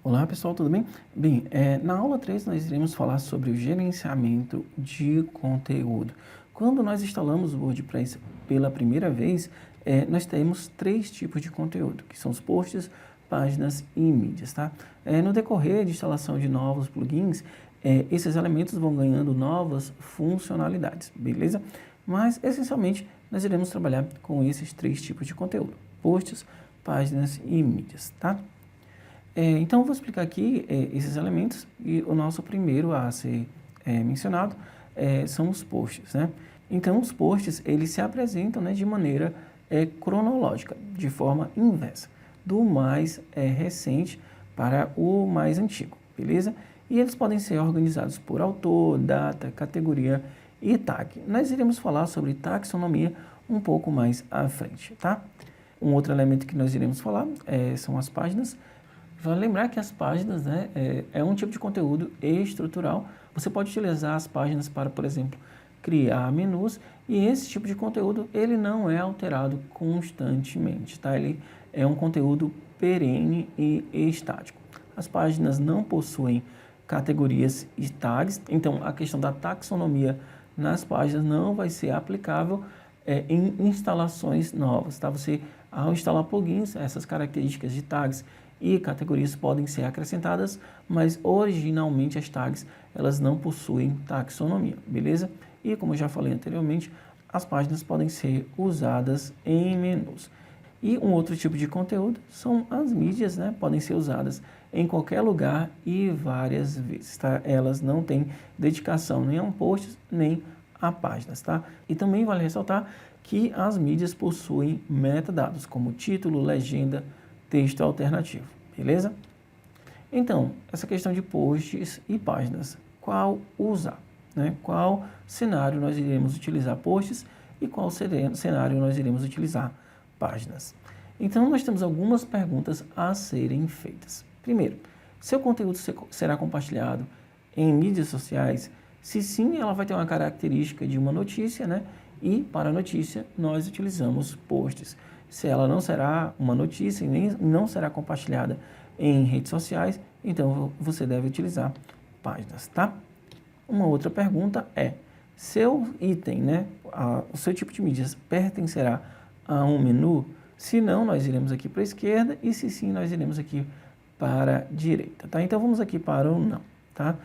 Olá pessoal, tudo bem? Bem, na aula 3 nós iremos falar sobre o gerenciamento de conteúdo. Quando nós instalamos o WordPress pela primeira vez, nós temos três tipos de conteúdo, que são os posts, páginas e mídias, tá? No decorrer de instalação de novos plugins, esses elementos vão ganhando novas funcionalidades, beleza? Mas, essencialmente, nós iremos trabalhar com esses três tipos de conteúdo, posts, páginas e mídias, tá? Então, eu vou explicar aqui esses elementos e o nosso primeiro a ser mencionado são os posts, né? Então, os posts, eles se apresentam, né, de maneira cronológica, de forma inversa, do mais recente para o mais antigo, beleza? E eles podem ser organizados por autor, data, categoria e tag. Nós iremos falar sobre taxonomia um pouco mais à frente, tá? Um outro elemento que nós iremos falar são as páginas. Vale lembrar que as páginas, né, é um tipo de conteúdo estrutural. Você pode utilizar as páginas para, por exemplo, criar menus, e esse tipo de conteúdo ele não é alterado constantemente, tá? Ele é um conteúdo perene e estático. As páginas não possuem categorias e tags, então a questão da taxonomia nas páginas não vai ser aplicável em instalações novas, tá? Você, ao instalar plugins, essas características de tags e categorias podem ser acrescentadas, mas originalmente as tags elas não possuem taxonomia, beleza? E como eu já falei anteriormente, as páginas podem ser usadas em menus. E um outro tipo de conteúdo são as mídias, né? Podem ser usadas em qualquer lugar e várias vezes, tá? Elas não têm dedicação nem a um post, nem a páginas, tá? E também vale ressaltar que as mídias possuem metadados, como título, legenda, texto alternativo, beleza? Então, essa questão de posts e páginas, qual usar, né? Qual cenário nós iremos utilizar posts e qual cenário nós iremos utilizar páginas? Então, nós temos algumas perguntas a serem feitas. Primeiro, seu conteúdo será compartilhado em mídias sociais? Se sim, ela vai ter uma característica de uma notícia, né? E para a notícia, nós utilizamos posts. Se ela não será uma notícia e nem não será compartilhada em redes sociais, então você deve utilizar páginas, tá? Uma outra pergunta é, seu item, né, o seu tipo de mídias pertencerá a um menu? Se não, nós iremos aqui para a esquerda e se sim, nós iremos aqui para a direita, tá? Então, vamos aqui para o não, tá?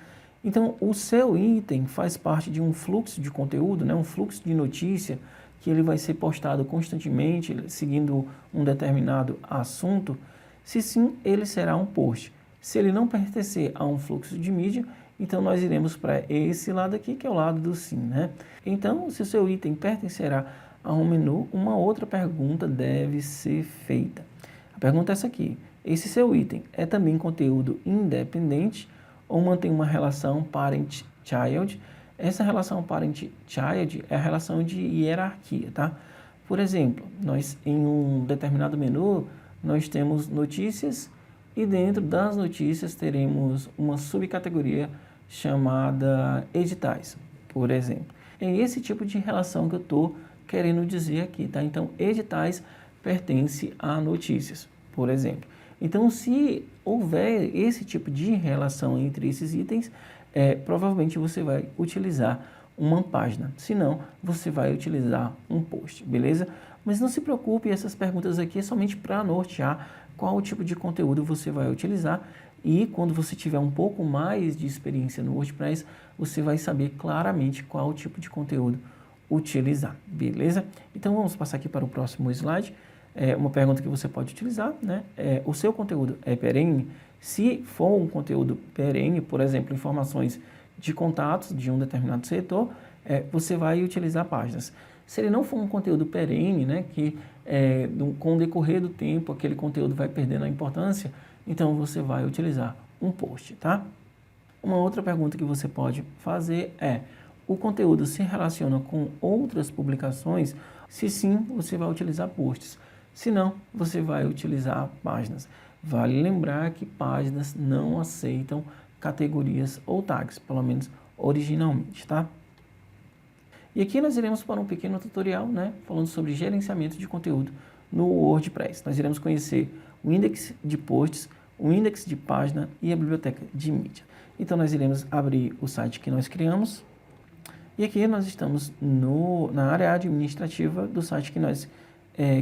Então, o seu item faz parte de um fluxo de conteúdo, né, um fluxo de notícia, que ele vai ser postado constantemente, seguindo um determinado assunto. Se sim, ele será um post. Se ele não pertencer a um fluxo de mídia, então nós iremos para esse lado aqui, que é o lado do sim, né? Então, se o seu item pertencerá a um menu, uma outra pergunta deve ser feita. A pergunta é essa aqui: esse seu item é também conteúdo independente ou mantém uma relação parent-child? Essa relação parent-child é a relação de hierarquia, tá? Por exemplo, nós em um determinado menu, nós temos notícias e dentro das notícias teremos uma subcategoria chamada editais, por exemplo. É esse tipo de relação que eu estou querendo dizer aqui, tá? Então, editais pertence a notícias, por exemplo. Então, se houver esse tipo de relação entre esses itens, provavelmente você vai utilizar uma página, se não, você vai utilizar um post, beleza? Mas não se preocupe, essas perguntas aqui é somente para nortear qual tipo de conteúdo você vai utilizar, e quando você tiver um pouco mais de experiência no WordPress, você vai saber claramente qual tipo de conteúdo utilizar, beleza? Então vamos passar aqui para o próximo slide. Uma pergunta que você pode utilizar, né? O seu conteúdo é perene? Se for um conteúdo perene, por exemplo, informações de contatos de um determinado setor, você vai utilizar páginas. Se ele não for um conteúdo perene, né, que com o decorrer do tempo aquele conteúdo vai perdendo a importância, então você vai utilizar um post, tá? Uma outra pergunta que você pode fazer é: o conteúdo se relaciona com outras publicações? Se sim, você vai utilizar posts. Se não, você vai utilizar páginas. Vale lembrar que páginas não aceitam categorias ou tags, pelo menos originalmente, tá? E aqui nós iremos para um pequeno tutorial, né, falando sobre gerenciamento de conteúdo no WordPress. Nós iremos conhecer o index de posts, o índice de página e a biblioteca de mídia. Então, nós iremos abrir o site que nós criamos. E aqui nós estamos na área administrativa do site que nós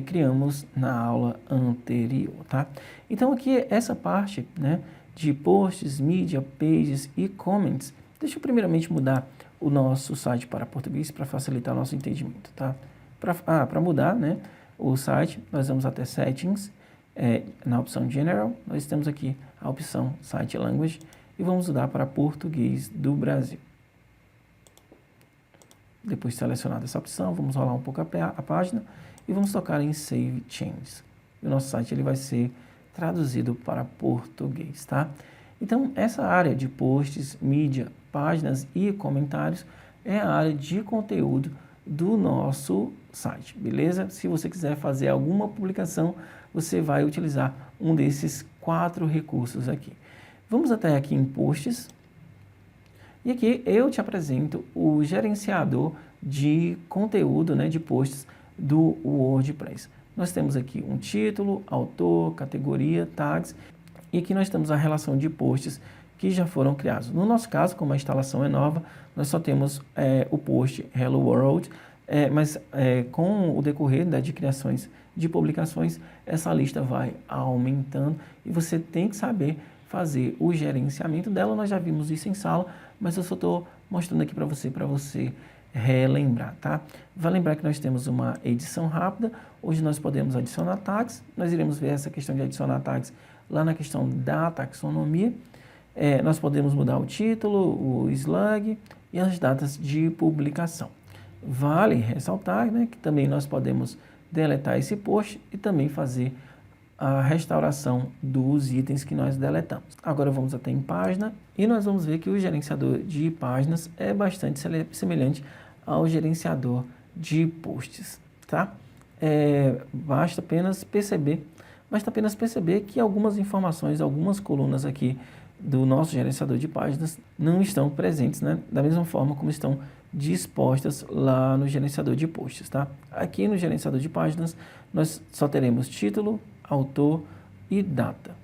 criamos na aula anterior, tá? Então, aqui, essa parte, né, de posts, media, pages e comments, deixa eu primeiramente mudar o nosso site para português para facilitar o nosso entendimento, tá? Para mudar, né, o site, nós vamos até Settings, na opção General, nós temos aqui a opção Site Language e vamos mudar para português do Brasil. Depois de selecionada essa opção, vamos rolar um pouco a página e vamos tocar em Save Changes. E o nosso site ele vai ser traduzido para português, tá? Então, essa área de posts, mídia, páginas e comentários é a área de conteúdo do nosso site, beleza? Se você quiser fazer alguma publicação, você vai utilizar um desses 4 recursos aqui. Vamos até aqui em posts. E aqui eu te apresento o gerenciador de conteúdo, né, de posts do WordPress. Nós temos aqui um título, autor, categoria, tags, e aqui nós temos a relação de posts que já foram criados. No nosso caso, como a instalação é nova, nós só temos o post Hello World, mas com o decorrer de criações de publicações, essa lista vai aumentando e você tem que saber fazer o gerenciamento dela. Nós já vimos isso em sala, mas eu só estou mostrando aqui para você relembrar, tá? Vai lembrar que nós temos uma edição rápida, hoje nós podemos adicionar tags, nós iremos ver essa questão de adicionar tags lá na questão da taxonomia. Nós podemos mudar o título, o slug e as datas de publicação. Vale ressaltar, né, que também nós podemos deletar esse post e também fazer a restauração dos itens que nós deletamos. Agora vamos até em página e nós vamos ver que o gerenciador de páginas é bastante semelhante ao gerenciador de posts, tá? Basta apenas perceber que algumas informações, algumas colunas aqui do nosso gerenciador de páginas não estão presentes, né? Da mesma forma como estão dispostas lá no gerenciador de posts, tá? Aqui no gerenciador de páginas nós só teremos título, autor e data.